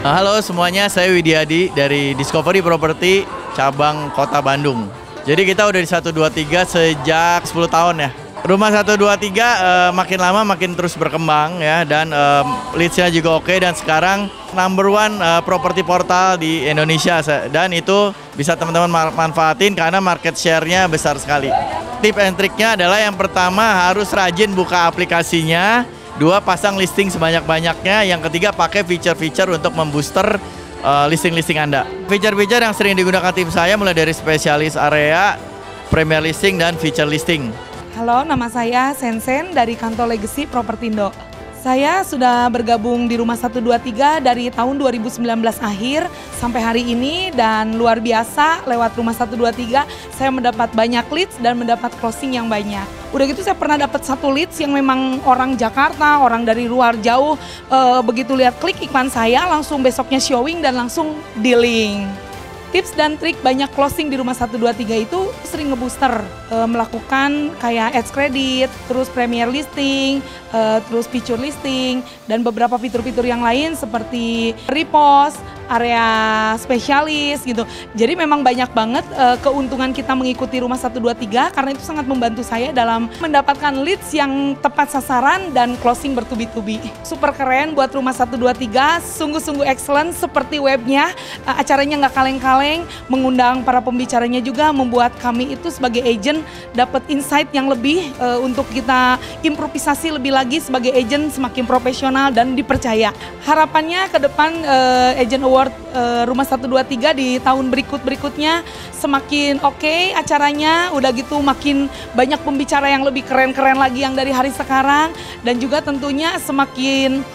Halo semuanya, saya Widyadi dari Discovery Property cabang Kota Bandung. Jadi kita udah di 123 sejak 10 tahun ya. Rumah 123 makin lama makin terus berkembang ya, dan leads-nya juga oke, dan sekarang number one property portal di Indonesia, dan itu bisa teman-teman manfaatin karena market share-nya besar sekali. Tip and trick-nya adalah yang pertama harus rajin buka aplikasinya, dua pasang listing sebanyak-banyaknya, yang ketiga pakai feature-feature untuk membooster listing-listing Anda. Feature-feature yang sering digunakan tim saya mulai dari spesialis area, premier listing, dan feature listing. Halo, nama saya Sensen dari kantor Legacy Propertindo. Saya sudah bergabung di Rumah 123 dari tahun 2019 akhir sampai hari ini, dan luar biasa lewat Rumah 123 saya mendapat banyak leads dan mendapat closing yang banyak. Udah gitu saya pernah dapat satu leads yang memang orang Jakarta, orang dari luar jauh, begitu lihat klik iklan saya langsung besoknya showing dan langsung dealing. Tips dan trik banyak closing di Rumah 123 itu sering ngebooster, melakukan kayak ads credit, terus premier listing, terus feature listing, dan beberapa fitur-fitur yang lain seperti repost, area spesialis gitu. Jadi memang banyak banget keuntungan kita mengikuti Rumah 123 karena itu sangat membantu saya dalam mendapatkan leads yang tepat sasaran dan closing bertubi-tubi. Super keren buat Rumah 123, sungguh-sungguh excellent seperti webnya, acaranya nggak kaleng-kaleng, mengundang para pembicaranya juga membuat kami itu sebagai agent dapat insight yang lebih untuk kita improvisasi lebih lagi sebagai agent semakin profesional dan dipercaya. Harapannya ke depan agent award Rumah 123 di tahun berikutnya semakin oke acaranya, udah gitu makin banyak pembicara yang lebih keren-keren lagi yang dari hari sekarang, dan juga tentunya semakin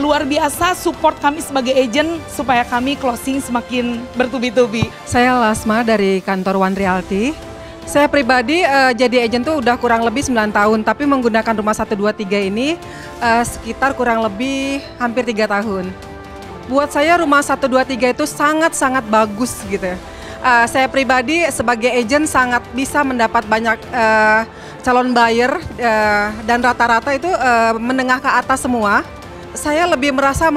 luar biasa support kami sebagai agent supaya kami closing semakin bertubi-tubi. Saya Lasma dari kantor One Realty. Saya pribadi jadi agent tuh udah kurang lebih 9 tahun, tapi menggunakan Rumah 123 ini sekitar kurang lebih hampir 3 tahun. Buat saya Rumah 123 itu sangat-sangat bagus gitu. Saya pribadi sebagai agent sangat bisa mendapat banyak calon buyer, dan rata-rata itu menengah ke atas semua. Saya lebih merasa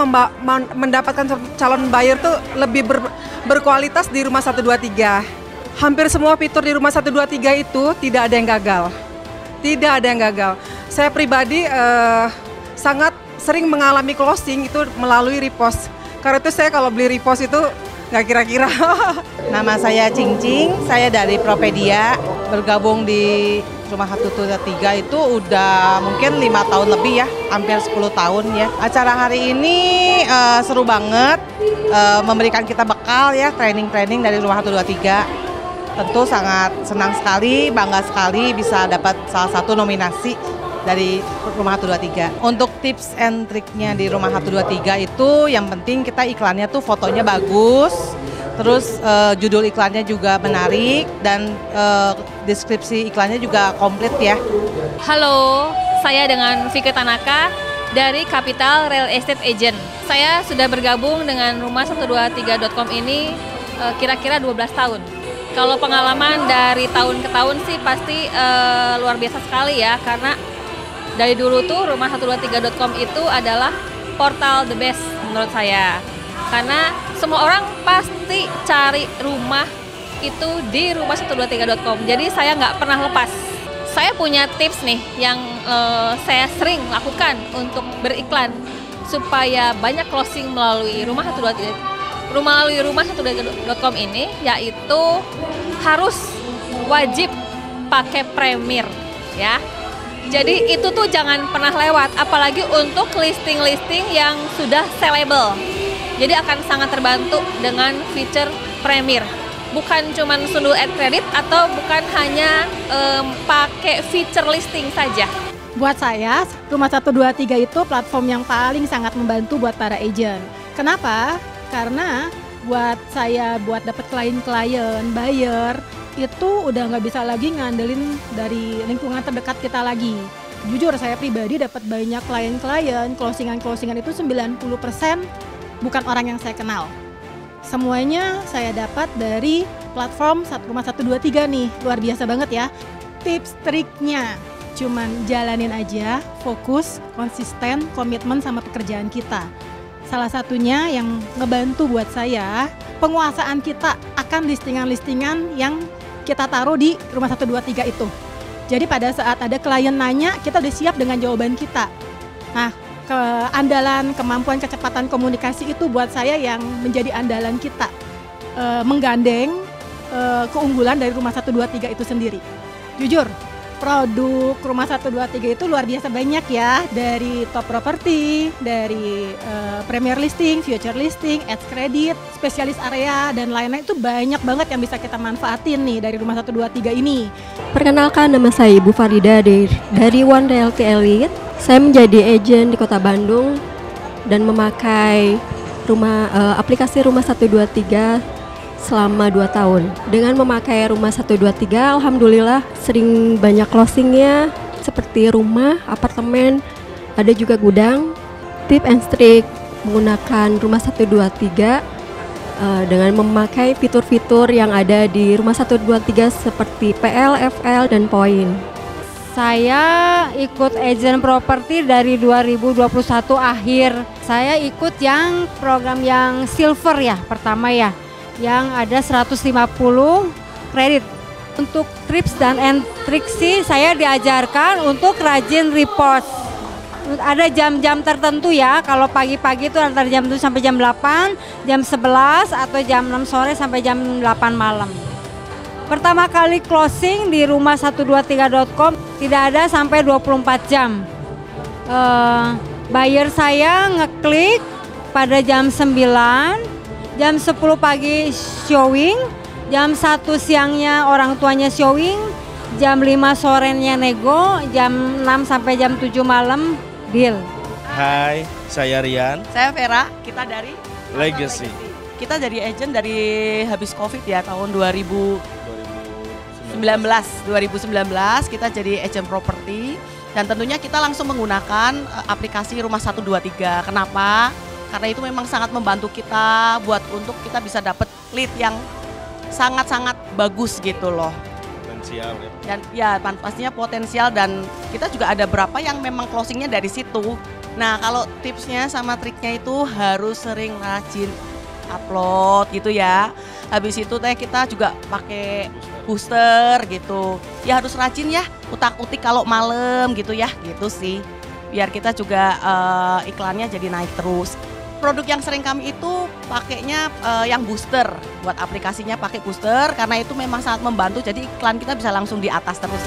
mendapatkan calon buyer tuh lebih berkualitas di Rumah 123. Hampir semua fitur di Rumah 123 itu tidak ada yang gagal. Tidak ada yang gagal. Saya pribadi sangat sering mengalami closing itu melalui repost. Karena itu saya kalau beli repost itu nggak kira-kira. Nama saya Cing, saya dari Propedia, bergabung di Rumah 123 itu udah mungkin 5 tahun lebih ya, hampir 10 tahun ya. Acara hari ini seru banget, memberikan kita bekal ya, training-training dari Rumah 123. Tentu sangat senang sekali, bangga sekali bisa dapat salah satu nominasi dari Rumah 123. Untuk tips and triknya di Rumah 123 itu yang penting kita iklannya tuh fotonya bagus, terus judul iklannya juga menarik, dan deskripsi iklannya juga komplit ya. Halo, saya dengan Vika Tanaka dari Capital Real Estate Agent. Saya sudah bergabung dengan Rumah123.com ini kira-kira 12 tahun. Kalau pengalaman dari tahun ke tahun sih pasti luar biasa sekali ya, karena dari dulu tuh Rumah123.com itu adalah portal the best menurut saya. Karena semua orang pasti cari rumah itu di Rumah123.com. Jadi saya nggak pernah lepas. Saya punya tips nih yang saya sering lakukan untuk beriklan supaya banyak closing melalui Rumah123.com ini, yaitu harus wajib pakai Premier ya. Jadi itu tuh jangan pernah lewat, apalagi untuk listing-listing yang sudah sellable. Jadi akan sangat terbantu dengan fitur Premier. Bukan cuma sundul ad credit atau bukan hanya pakai fitur listing saja. Buat saya, Rumah 123 itu platform yang paling sangat membantu buat para agent. Kenapa? Karena buat saya buat dapat klien-klien, buyer, itu udah nggak bisa lagi ngandelin dari lingkungan terdekat kita lagi. Jujur saya pribadi dapat banyak klien-klien, closingan-closingan itu 90% bukan orang yang saya kenal. Semuanya saya dapat dari platform Rumah 123 nih, luar biasa banget ya. Tips triknya, cuman jalanin aja, fokus, konsisten, komitmen sama pekerjaan kita. Salah satunya yang ngebantu buat saya, penguasaan kita akan listingan-listingan yang kita taruh di rumah 123 itu. Jadi pada saat ada klien nanya, kita udah siap dengan jawaban kita. Nah, keandalan, kemampuan, kecepatan komunikasi itu buat saya yang menjadi andalan kita. Menggandeng keunggulan dari rumah 123 itu sendiri. Jujur, produk rumah 123 itu luar biasa banyak ya, dari top property, dari premier listing, future listing, ads credit, spesialis area dan lain-lain, itu banyak banget yang bisa kita manfaatin nih dari rumah 123 ini. Perkenalkan, nama saya Ibu Farida dari One Realty Elite. Saya menjadi agent di Kota Bandung dan memakai aplikasi rumah 123 selama 2 tahun. Dengan memakai rumah 123, alhamdulillah sering banyak closingnya, seperti rumah, apartemen, ada juga gudang. Tip and trik menggunakan rumah 123 dengan memakai fitur-fitur yang ada di rumah 123 seperti PL, FL, dan poin. Saya ikut agent properti dari 2021 akhir. Saya ikut yang program yang silver ya, pertama ya, yang ada 150 kredit. Untuk tips dan trik sih saya diajarkan untuk rajin repost. Ada jam-jam tertentu ya, kalau pagi-pagi itu antara jam 7 sampai jam 8, jam 11 atau jam 6 sore sampai jam 8 malam. Pertama kali closing di rumah 123.com tidak ada sampai 24 jam. Buyer saya ngeklik pada jam 9, jam 10 pagi showing, jam 1 siangnya orang tuanya showing, jam 5 sorenya nego, jam 6 sampai jam 7 malam deal. Hai, saya Rian. Saya Vera, kita dari Legacy. Kita jadi agent dari habis Covid ya, tahun 2019 kita jadi agent properti, dan tentunya kita langsung menggunakan aplikasi rumah 123. Kenapa? Karena itu memang sangat membantu kita untuk kita bisa dapat lead yang sangat-sangat bagus gitu loh. Potensial ya. Dan ya pastinya potensial, dan kita juga ada berapa yang memang closingnya dari situ. Nah, kalau tipsnya sama triknya itu harus sering rajin upload gitu ya. Habis itu kita juga pakai booster gitu. Ya harus rajin ya, utak-utik kalau malam gitu ya, gitu sih. Biar kita juga iklannya jadi naik terus. Produk yang sering kami itu pakainya yang booster, buat aplikasinya pakai booster karena itu memang sangat membantu, jadi iklan kita bisa langsung di atas terus.